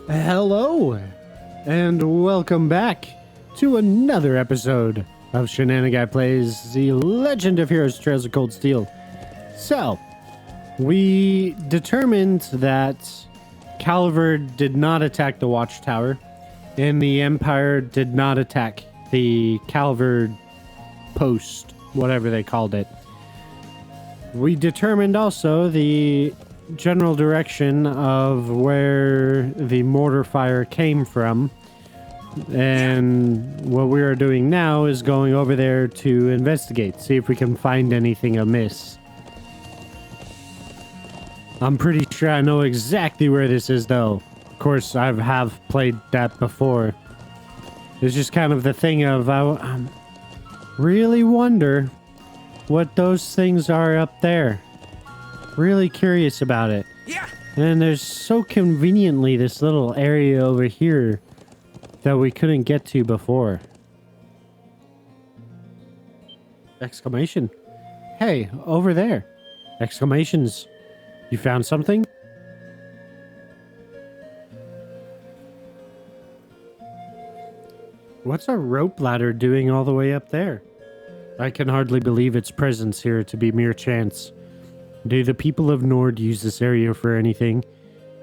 Hello, and welcome back to another episode of Shenanaguy Plays The Legend of Heroes Trails of Cold Steel. So, we determined that Calvard did not attack the Watchtower, and the Empire did not attack the Calvard Post, whatever they called it. We determined also the general direction of where the mortar fire came from, and what we are doing now is going over there to investigate, see if we can find anything amiss. I'm pretty sure I know exactly where this is, though. Of course, I have played that before. It's just kind of the thing of I really wonder what those things are up there. Really curious about it. Yeah. And there's so conveniently this little area over here that we couldn't get to before. Exclamation. Hey, over there. Exclamations. You found something? What's a rope ladder doing all the way up there? I can hardly believe its presence here to be mere chance. Do the people of Nord use this area for anything?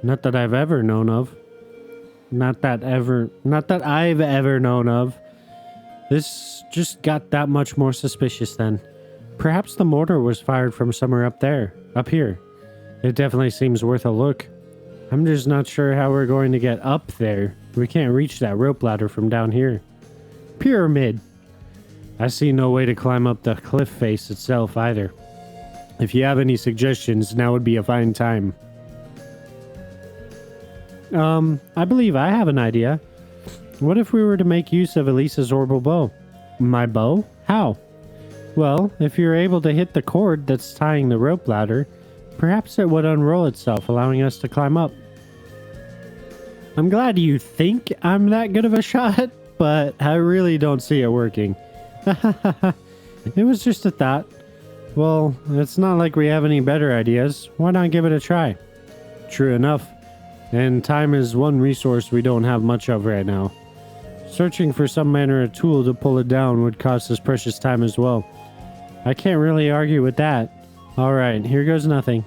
Not that I've ever known of. Not that I've ever known of. This just got that much more suspicious then. Perhaps the mortar was fired from somewhere up here. It definitely seems worth a look. I'm just not sure how we're going to get up there. We can't reach that rope ladder from down here. Pyramid. I see no way to climb up the cliff face itself either. If you have any suggestions, now would be a fine time. I believe I have an idea. What if we were to make use of Elisa's orbital bow? My bow? How? Well, if you're able to hit the cord that's tying the rope ladder, perhaps it would unroll itself, allowing us to climb up. I'm glad you think I'm that good of a shot, but I really don't see it working. It was just a thought. Well, it's not like we have any better ideas. Why not give it a try? True enough. And time is one resource we don't have much of right now. Searching for some manner of tool to pull it down would cost us precious time as well. I can't really argue with that. Alright, here goes nothing.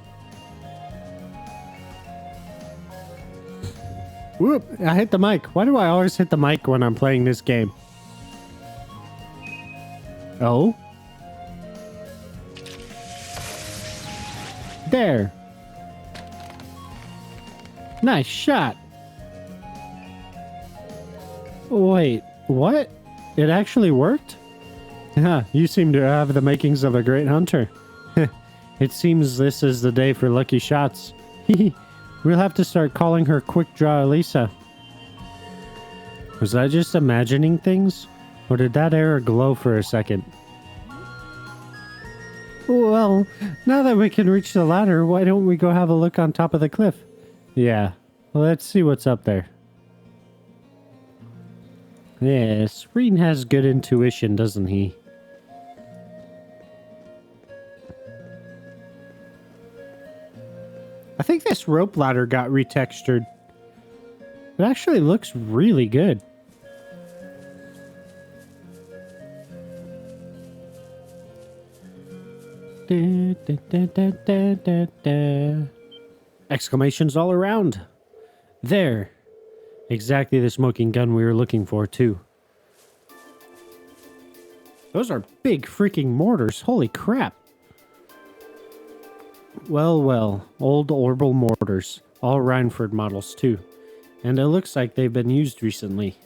Whoop! I hit the mic. Why do I always hit the mic when I'm playing this game? Oh? There. Nice shot. Wait, what? It actually worked? Huh, you seem to have the makings of a great hunter. It seems this is the day for lucky shots. We'll have to start calling her Quick Draw Elisa. Was I just imagining things? Or did that arrow glow for a second? Well, now that we can reach the ladder, why don't we go have a look on top of the cliff? Yeah, well, let's see what's up there. Yes, Reen has good intuition, doesn't he? I think this rope ladder got retextured. It actually looks really good. Exclamations all around. There. Exactly the smoking gun we were looking for, too. Those are big freaking mortars. Holy crap. Well, well. Old orbital mortars. All Rhineford models, too. And it looks like they've been used recently.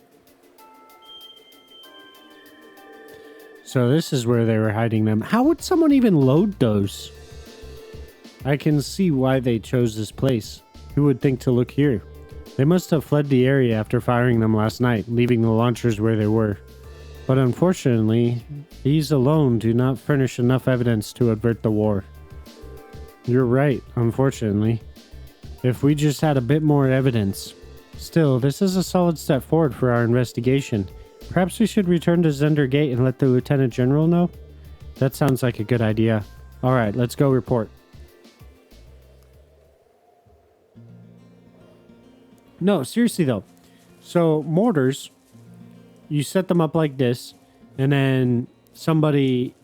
So this is where they were hiding them. How would someone even load those? I can see why they chose this place. Who would think to look here? They must have fled the area after firing them last night, leaving the launchers where they were. But unfortunately, these alone do not furnish enough evidence to avert the war. You're right, unfortunately. If we just had a bit more evidence. Still, this is a solid step forward for our investigation. Perhaps we should return to Zender Gate and let the Lieutenant General know? That sounds like a good idea. Alright, let's go report. No, seriously though. So mortars, you set them up like this, and then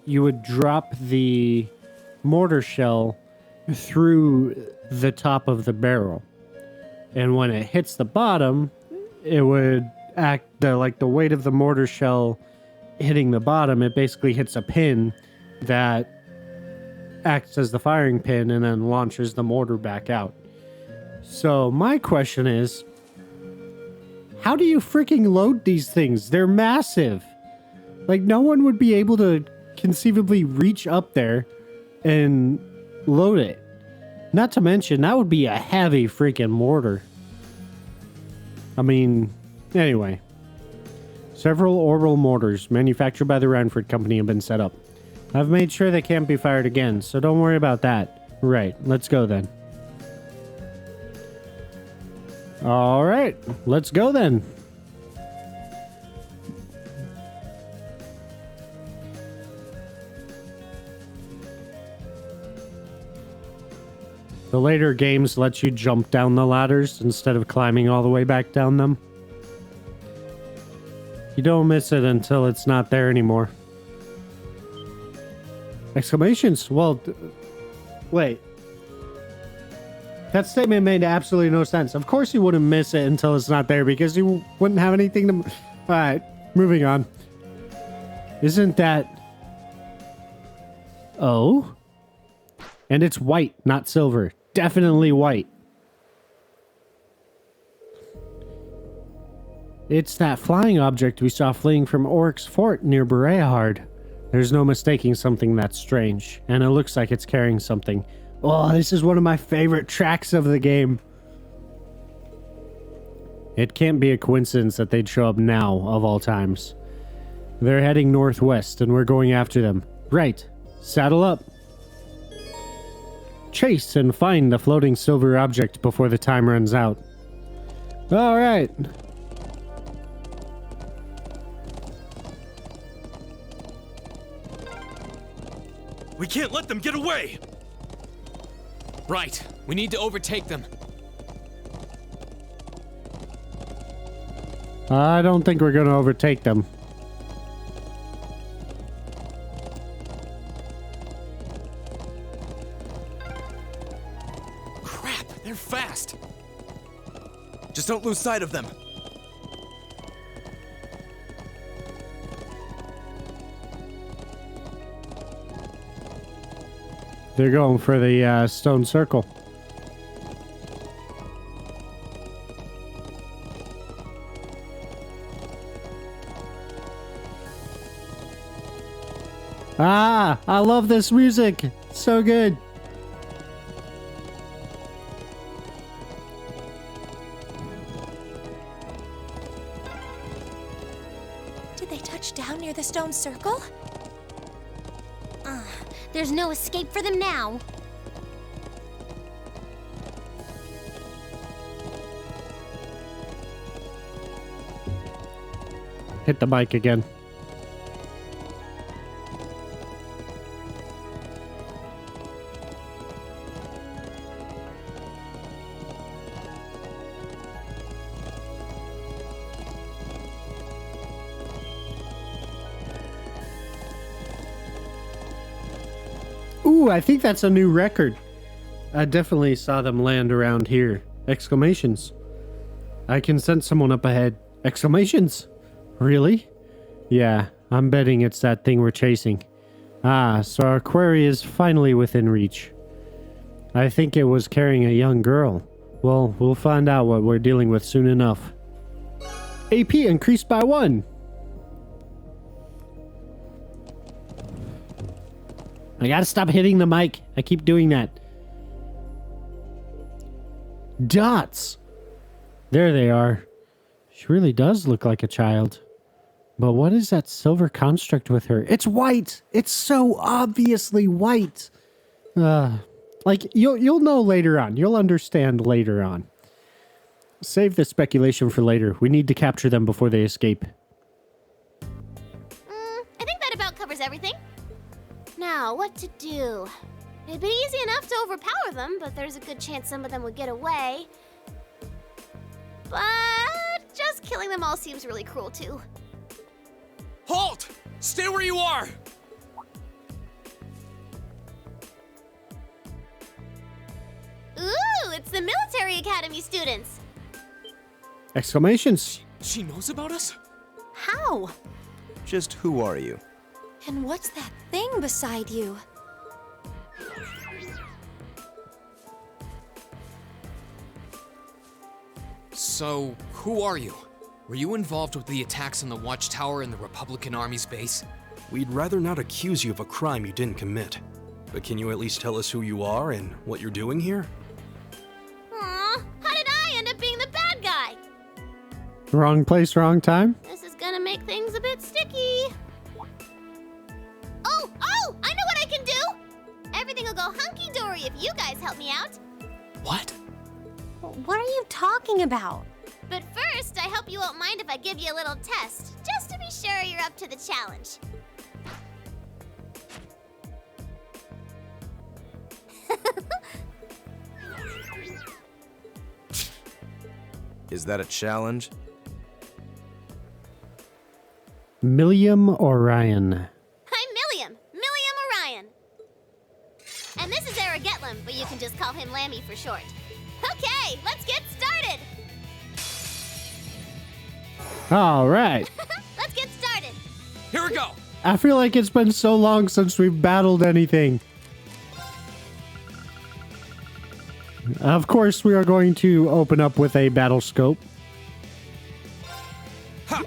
you would drop the mortar shell through the top of the barrel. And when it hits the bottom, it would act like the weight of the mortar shell hitting the bottom. It basically hits a pin that acts as the firing pin and then launches the mortar back out. So my question is, how do you freaking load these things? They're massive. Like, no one would be able to conceivably reach up there and load it. Not to mention, that would be a heavy freaking mortar. I mean, anyway. Several orbital mortars manufactured by the Ranford Company have been set up. I've made sure they can't be fired again, so don't worry about that. Right, let's go then. Alright, let's go then. The later games let you jump down the ladders instead of climbing all the way back down them. You don't miss it until it's not there anymore. Exclamations? Well, wait. That statement made absolutely no sense. Of course you wouldn't miss it until it's not there because you wouldn't have anything to... Alright, moving on. Isn't that... Oh? And it's white, not silver. Definitely white. It's that flying object we saw fleeing from Oryx's fort near Bereahard. There's no mistaking something that's strange, and it looks like it's carrying something. Oh, this is one of my favorite tracks of the game. It can't be a coincidence that they'd show up now, of all times. They're heading northwest, and we're going after them. Right. Saddle up. Chase and find the floating silver object before the time runs out. All right. We can't let them get away! Right. We need to overtake them. I don't think we're going to overtake them. Crap, they're fast. Just don't lose sight of them. They're going for the stone circle. Ah, I love this music. So good. Did they touch down near the stone circle? There's no escape for them now. Hit the mic again. Ooh, I think that's a new record. I definitely saw them land around here. Exclamations. I can sense someone up ahead. Exclamations. Really? Yeah, I'm betting it's that thing we're chasing. Ah, so our quarry is finally within reach. I think it was carrying a young girl. Well, we'll find out what we're dealing with soon enough. AP increased by 1. I gotta stop hitting the mic. I keep doing that. Dots. There they are. She really does look like a child. But what is that silver construct with her? It's white. It's so obviously white. Like you'll know later on. You'll understand later on. Save the speculation for later. We need to capture them before they escape. I think that about covers everything. Now, what to do? It'd be easy enough to overpower them, but there's a good chance some of them would get away. But just killing them all seems really cruel too. Halt! Stay where you are! Ooh, it's the military academy students. Exclamations. She knows about us? How? Just who are you? And what's that thing beside you? So, who are you? Were you involved with the attacks on the Watchtower and the Republican Army's base? We'd rather not accuse you of a crime you didn't commit. But can you at least tell us who you are and what you're doing here? Aw, how did I end up being the bad guy? Wrong place, wrong time. This is gonna make things a bit sticky. Oh, I know what I can do! Everything will go hunky-dory if you guys help me out. What? What are you talking about? But first, I hope you won't mind if I give you a little test, just to be sure you're up to the challenge. Is that a challenge? Milliam Orion. I'm Milliam Orion. And this is Aragetlam, but you can just call him Lammy for short. Okay, let's get started! All right. Let's get started! Here we go! I feel like it's been so long since we've battled anything. Of course, we are going to open up with a battle scope. Ha!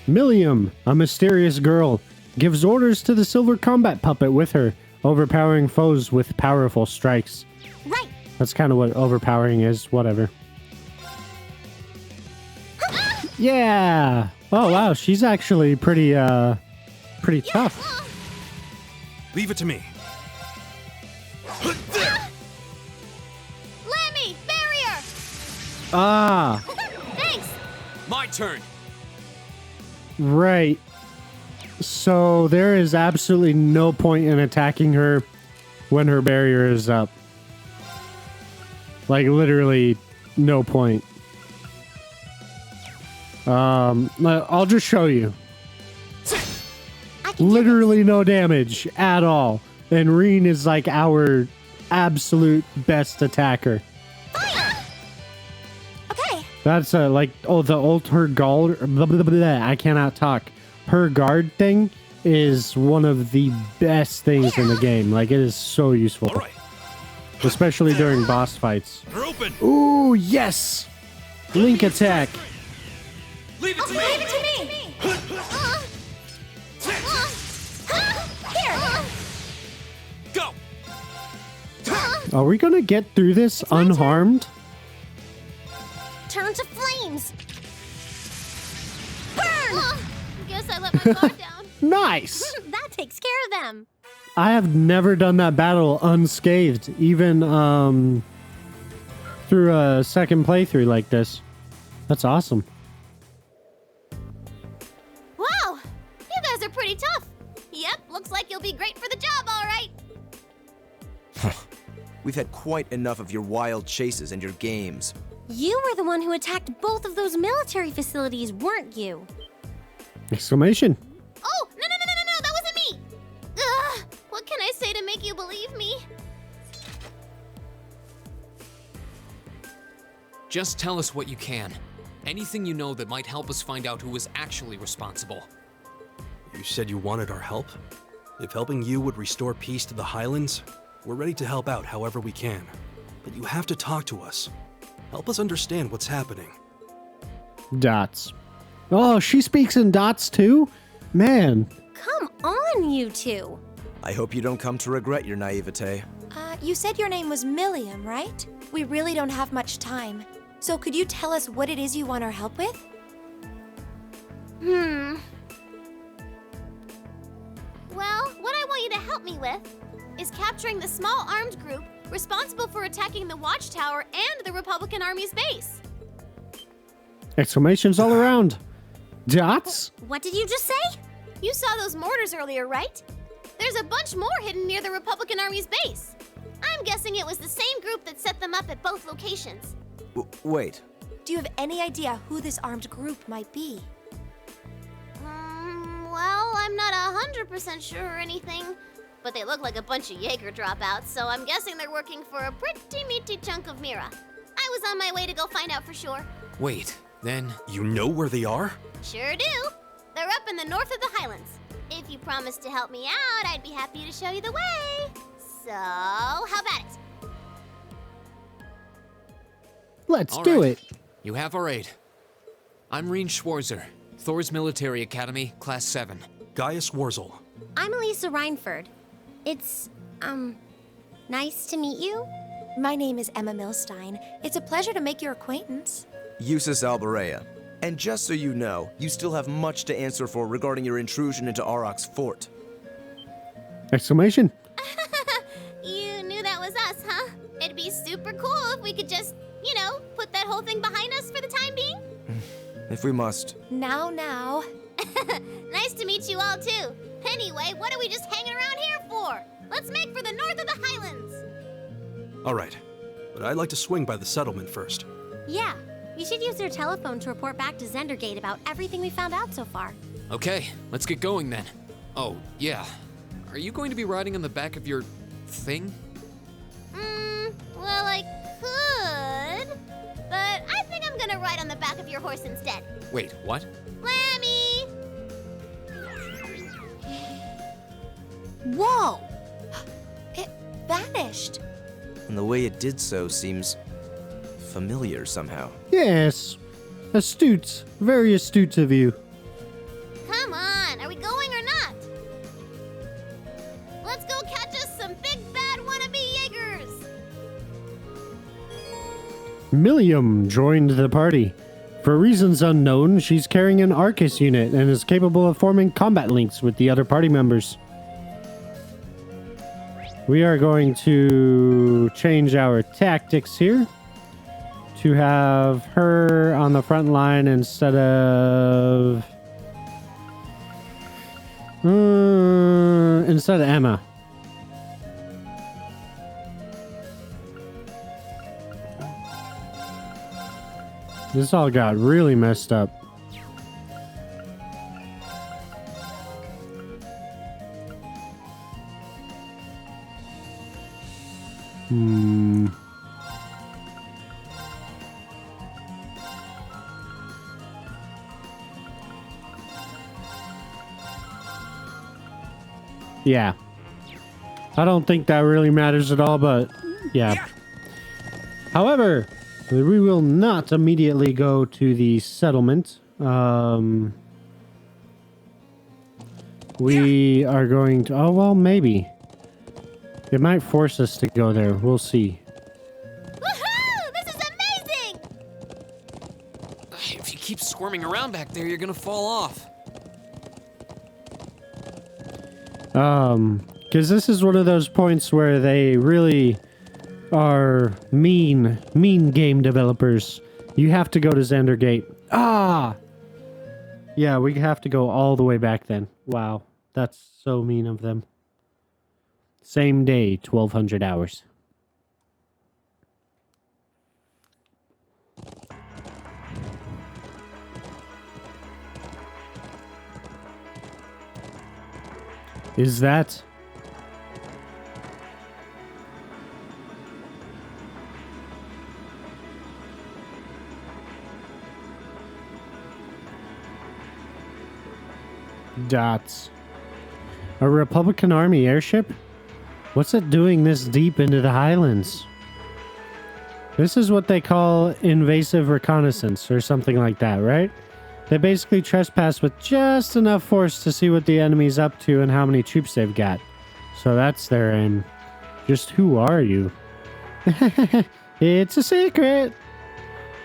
Milliam, a mysterious girl, gives orders to the silver combat puppet with her, overpowering foes with powerful strikes. Right. That's kind of what overpowering is, whatever. Yeah! Oh wow, she's actually pretty tough. Leave it to me. Lammy, barrier! Ah, Thanks! My turn! right. So there is absolutely no point in attacking her when her barrier is up. Like literally no point. I'll just show you. Literally no damage at all. And Reen is like our absolute best attacker. Okay. That's like, oh, her guard, blah, blah, blah, blah, I cannot talk. Her guard thing is one of the best things in the game. Like, it is so useful. All right. Especially during boss fights. They're open. Ooh, yes! Link attack. Leave it to me! Leave it to me. Here. Go! Are we gonna get through this unharmed? Turn to flames. Guess I let my guard down. Nice! That takes care of them. I have never done that battle unscathed, even through a second playthrough like this. That's awesome. Wow, you guys are pretty tough. Yep, looks like you'll be great for the job, all right. We've had quite enough of your wild chases and your games. You were the one who attacked both of those military facilities, weren't you? Exclamation. Oh, no, that wasn't me. Ugh, what can I say to make you believe me? Just tell us what you can. Anything you know that might help us find out who was actually responsible. You said you wanted our help? If helping you would restore peace to the Highlands, we're ready to help out however we can. But you have to talk to us. Help us understand what's happening. Dots. Oh, she speaks in dots too? Man. Come on, you two. I hope you don't come to regret your naivete. You said your name was Milliam, right? We really don't have much time. So could you tell us what it is you want our help with? Well, what I want you to help me with is capturing the small armed group responsible for attacking the Watchtower and the Republican Army's base. Exclamations all around. Dots? What did you just say? You saw those mortars earlier, right? There's a bunch more hidden near the Republican Army's base. I'm guessing it was the same group that set them up at both locations. Wait. Do you have any idea who this armed group might be? Well, I'm not 100% sure or anything, but they look like a bunch of Jaeger dropouts, so I'm guessing they're working for a pretty meaty chunk of Mira. I was on my way to go find out for sure. Wait, then You know where they are? Sure do. They're up in the north of the Highlands. If you promise to help me out, I'd be happy to show you the way. So, how about it? Let's All do right. it. You have our aid. I'm Reen Schwarzer, Thor's Military Academy, Class 7. Gaius Warzel. I'm Elisa Reinford. It's, nice to meet you. My name is Emma Milstein. It's a pleasure to make your acquaintance. Eustace Alberea. And just so you know, you still have much to answer for regarding your intrusion into Auroch's fort. Exclamation. You knew that was us, huh? It'd be super cool if we could just, put that whole thing behind us for the time being. If we must. Now. Nice to meet you all, too. Anyway, what are we just hanging around here for? Let's make for the north of the Highlands. All right, but I'd like to swing by the settlement first. Yeah, we should use their telephone to report back to Zendergate about everything we found out so far. Okay, let's get going then. Oh, yeah. Are you going to be riding on the back of your thing? Well, I could, but I think I'm gonna ride on the back of your horse instead. Wait, what? Lammy! Whoa! It vanished. And the way it did so seems familiar somehow. Yes. Astute. Very astute of you. Come on, are we going or not? Let's go catch us some big bad wannabe Jaegers! Milliam joined the party. For reasons unknown, she's carrying an Arcus unit and is capable of forming combat links with the other party members. We are going to change our tactics here to have her on the front line instead of Emma. This all got really messed up. Yeah. I don't think that really matters at all, but yeah. However, we will not immediately go to the settlement. We are going to... Oh, well, maybe. It might force us to go there. We'll see. Woohoo! This is amazing! If you keep squirming around back there, you're gonna fall off. Because this is one of those points where they really are mean game developers. You have to go to Zendergate. Ah! Yeah, we have to go all the way back then. Wow, that's so mean of them. Same day, 1200 hours. Is that... Dots. A Republican Army airship? What's it doing this deep into the Highlands? This is what they call invasive reconnaissance or something like that, right? They basically trespass with just enough force to see what the enemy's up to and how many troops they've got. So that's their aim. Just who are you? It's a secret!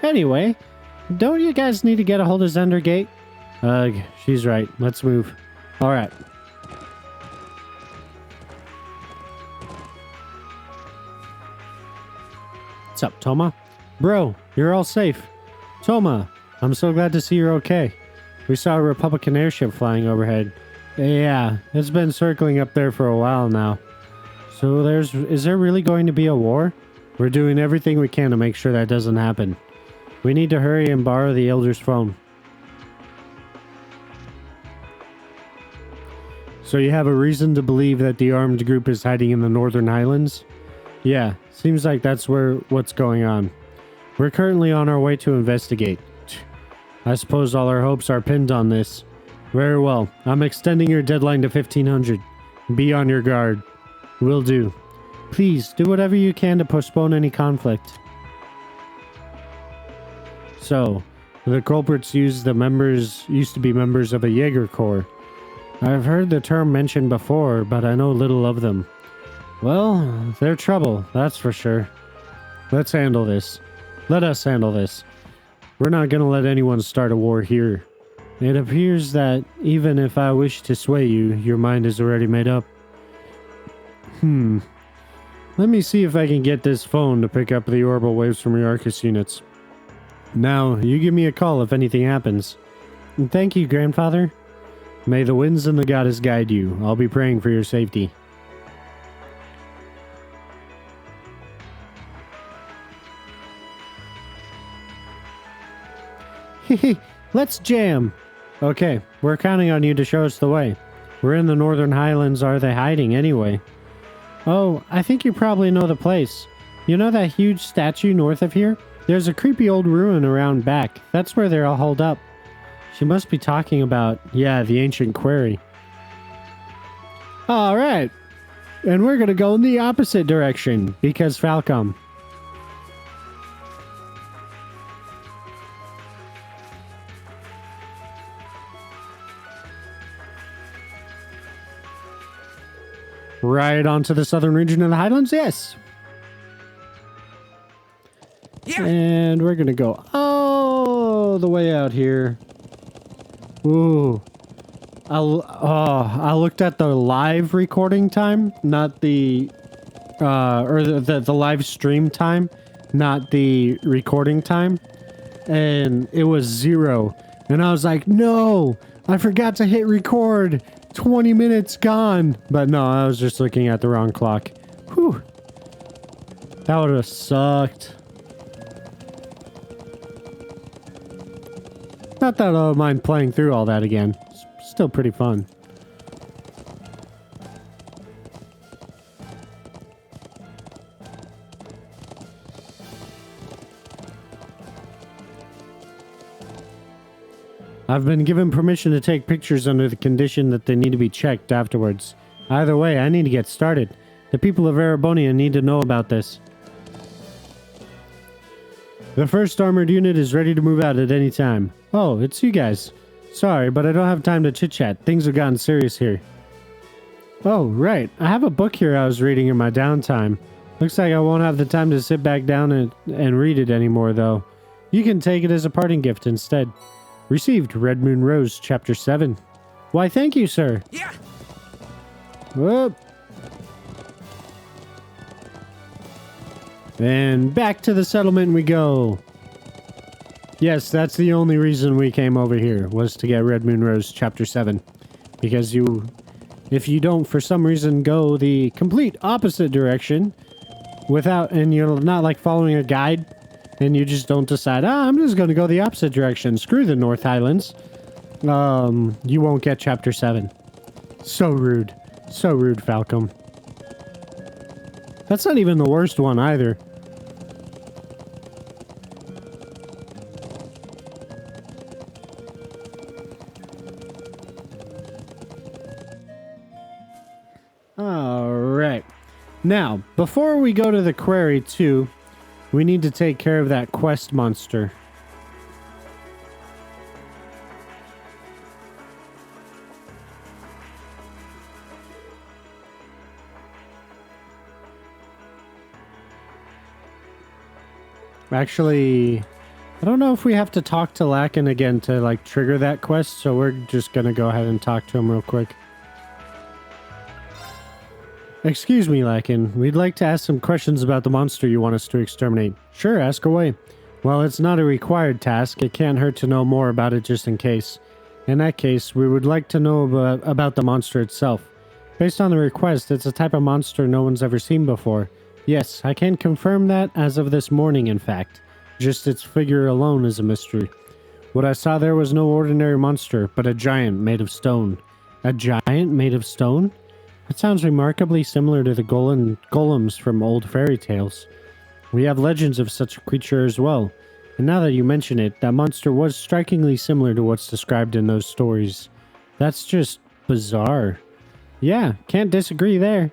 Anyway, don't you guys need to get a hold of Zendergate? Ugh, she's right. Let's move. Alright. What's up, Toma? Bro, you're all safe. Toma, I'm so glad to see you're okay. We saw a Republican airship flying overhead. Yeah, it's been circling up there for a while now. So is there really going to be a war? We're doing everything we can to make sure that doesn't happen. We need to hurry and borrow the Elder's phone. So you have a reason to believe that the armed group is hiding in the Northern Highlands? Yeah, seems like that's what's going on. We're currently on our way to investigate. I suppose all our hopes are pinned on this. Very well. I'm extending your deadline to 1500. Be on your guard. Will do. Please, do whatever you can to postpone any conflict. So, the culprits used to be members of a Jaeger Corps. I've heard the term mentioned before, but I know little of them. Well, they're trouble, that's for sure. Let's handle this. Let us handle this. We're not gonna let anyone start a war here. It appears that even if I wish to sway you, your mind is already made up. Let me see if I can get this phone to pick up the orbital waves from your Arcus units. Now, you give me a call if anything happens. And thank you, Grandfather. May the winds and the goddess guide you. I'll be praying for your safety. Let's jam. Okay, we're counting on you to show us the way. We're in the Northern Highlands. Are they hiding anyway? Oh, I think you probably know the place. You know that huge statue north of here? There's a creepy old ruin around back. That's where they're all holed up. She must be talking about, yeah, the ancient quarry. Alright. And we're gonna go in the opposite direction, because Falcom. Right onto the southern region of the Highlands, yes. Yeah. And we're gonna go all the way out here. Ooh. I looked at the live recording time, not the the live stream time, not the recording time, and it was 0. And I was like, no, I forgot to hit record. 20 minutes gone. But no, I was just looking at the wrong clock. Whew. That would have sucked. Not that I don't mind playing through all that again. It's still pretty fun. I've been given permission to take pictures under the condition that they need to be checked afterwards. Either way, I need to get started. The people of Erebonia need to know about this. The first armored unit is ready to move out at any time. Oh, it's you guys. Sorry, but I don't have time to chit-chat. Things have gotten serious here. Oh, right. I have a book here I was reading in my downtime. Looks like I won't have the time to sit back down and read it anymore, though. You can take it as a parting gift instead. Received, Red Moon Rose, Chapter 7. Why, thank you, sir. Yeah. Whoop. And back to the settlement we go. Yes, that's the only reason we came over here, was to get Red Moon Rose, Chapter 7. Because if you don't, for some reason, go the complete opposite direction, and you're not, like, following a guide, and you just don't decide, I'm just going to go the opposite direction. Screw the North Highlands. You won't get Chapter 7. So rude. So rude, Falcom. That's not even the worst one, either. Alright. Now, before we go to the quarry, too, we need to take care of that quest monster. Actually, I don't know if we have to talk to Lakin again to, like, trigger that quest, so we're just gonna go ahead and talk to him real quick. Excuse me, Lakin. We'd like to ask some questions about the monster you want us to exterminate. Sure, ask away. Well, it's not a required task. It can't hurt to know more about it just in case. In that case, we would like to know about the monster itself. Based on the request, it's a type of monster no one's ever seen before. Yes, I can confirm that as of this morning, in fact. Just its figure alone is a mystery. What I saw there was no ordinary monster, but a giant made of stone. A giant made of stone? That sounds remarkably similar to the golems from old fairy tales. We have legends of such a creature as well. And now that you mention it, that monster was strikingly similar to what's described in those stories. That's just bizarre. Yeah, can't disagree there.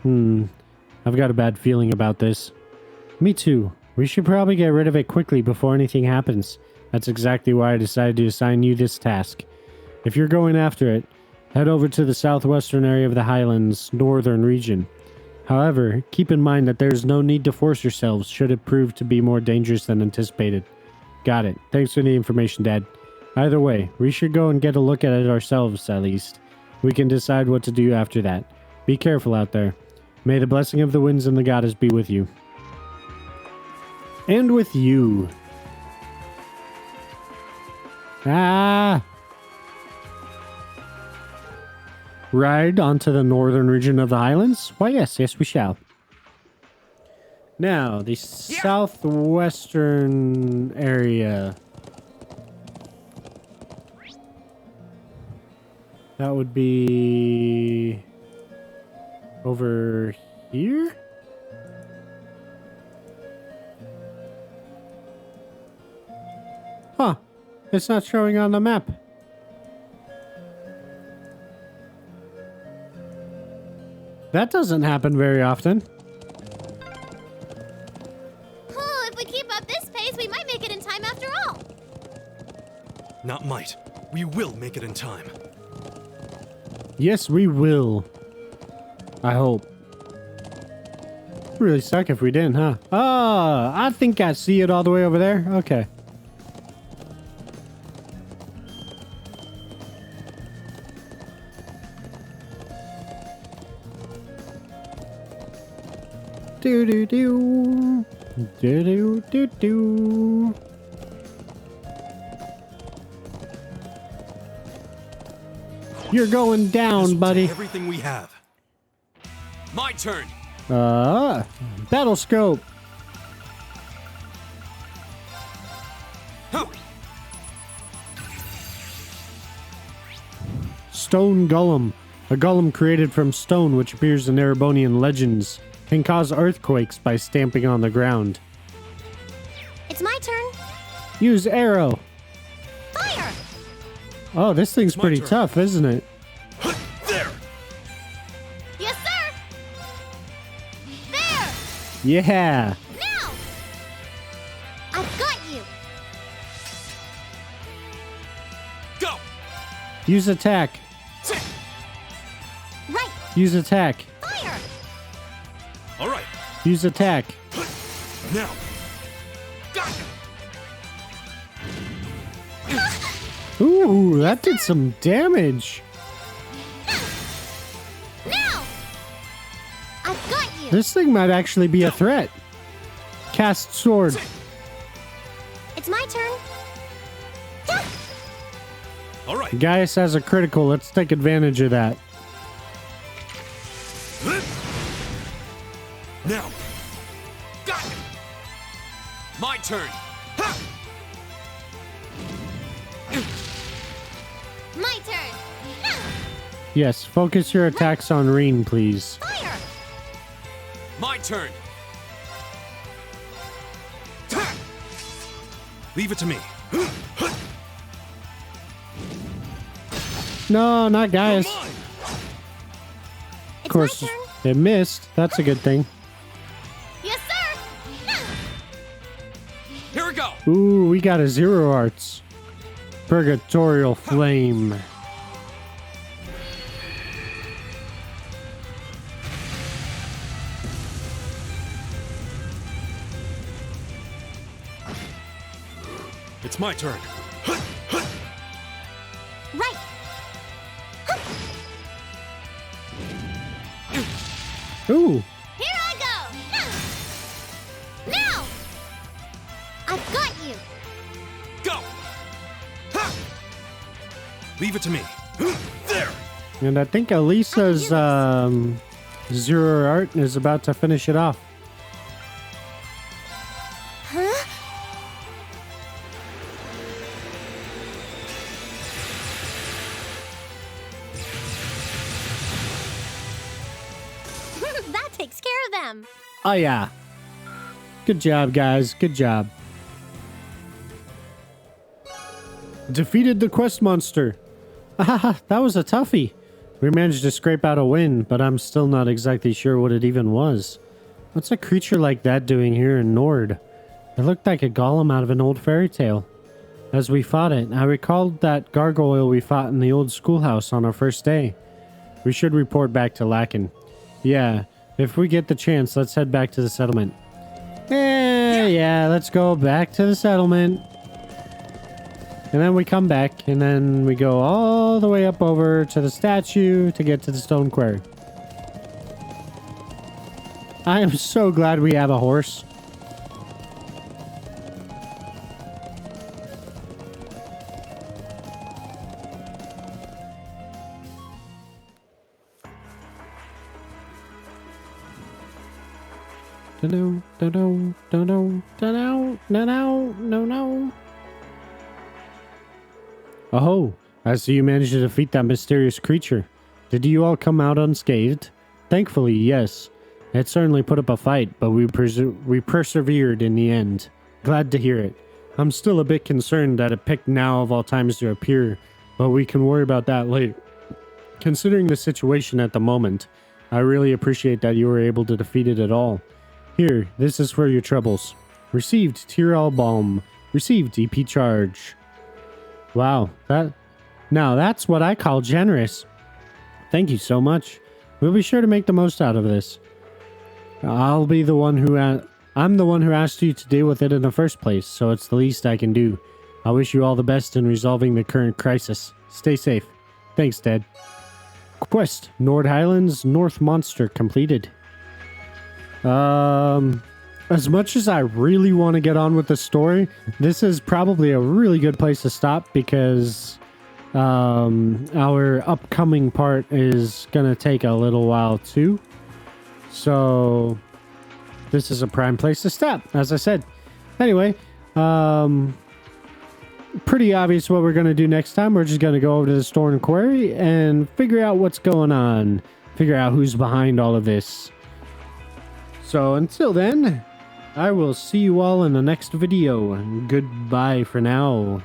I've got a bad feeling about this. Me too. We should probably get rid of it quickly before anything happens. That's exactly why I decided to assign you this task. If you're going after it, head over to the southwestern area of the Highlands, northern region. However, keep in mind that there's no need to force yourselves should it prove to be more dangerous than anticipated. Got it. Thanks for the information, Dad. Either way, we should go and get a look at it ourselves, at least. We can decide what to do after that. Be careful out there. May the blessing of the winds and the goddess be with you. And with you. Ah! Ride onto the northern region of the Highlands? Why, yes, we shall. Now, the southwestern area. That would be over here? Huh. It's not showing on the map. That doesn't happen very often. Oh, if we keep up this pace, we might make it in time after all. Not might. We will make it in time. Yes, we will. I hope. Really suck if we didn't, huh? Oh, I think I see it all the way over there. Okay. Do do do. Do do do do. You're going down, This will buddy. take everything we have. My turn. Battle scope. Huh. Stone Golem. A golem created from stone which appears in Erebonian legends. Can cause earthquakes by stamping on the ground. It's my turn. Use arrow. Fire! Oh, this thing's It's my pretty turn. tough, isn't it? There! Yes, sir! There! Yeah. Now! I've got you! Go. Use attack. Right! Use attack. Fire! All right. Use attack. Now. Got you. Ooh, that did some damage. Now! I've got you! This thing might actually be a threat. Cast sword. It's my turn. All right. Gaius has a critical. Let's take advantage of that. Now. Got you. My turn. My turn! Yes, focus your attacks on Reen, please. Fire! My turn. Leave it to me. No, not Gaius. You're mine. It's Of course, my turn. it missed. That's a good thing. Yes, sir! Here we go. Ooh, we got a zero arts. Purgatorial flame. It's my turn. Right! Ooh, Here I go! Now! I've got you! Go. Leave it to me. There. And I think Elisa's Zero Art is about to finish it off. Huh? That takes care of them. Oh yeah. Good job, guys. Good job. Defeated the quest monster. Ahaha, that was a toughie. We managed to scrape out a win, but I'm still not exactly sure what it even was. What's a creature like that doing here in Nord? It looked like a golem out of an old fairy tale. As we fought it, I recalled that gargoyle we fought in the old schoolhouse on our first day. We should report back to Lakin. Yeah, if we get the chance, let's head back to the settlement. Yeah, let's go back to the settlement. And then we come back, and then we go all the way up over to the statue to get to the stone quarry. I am so glad we have a horse. No. Oh, I see you managed to defeat that mysterious creature. Did you all come out unscathed? Thankfully, yes. It certainly put up a fight, but we persevered in the end. Glad to hear it. I'm still a bit concerned that it picked now of all times to appear, but we can worry about that later. Considering the situation at the moment, I really appreciate that you were able to defeat it at all. Here, this is for your troubles. Received Tyrol Balm. Received EP Charge. Wow, now that's what I call generous. Thank you so much. We'll be sure to make the most out of this. I'm the one who asked you to deal with it in the first place, so it's the least I can do. I wish you all the best in resolving the current crisis. Stay safe. Thanks, Dad. Quest, Nord Highlands, North Monster completed. As much as I really want to get on with the story, this is probably a really good place to stop because our upcoming part is going to take a little while too. So this is a prime place to stop, as I said. Anyway, pretty obvious what we're going to do next time. We're just going to go over to the store and quarry and figure out what's going on. Figure out who's behind all of this. So until then, I will see you all in the next video. Goodbye for now.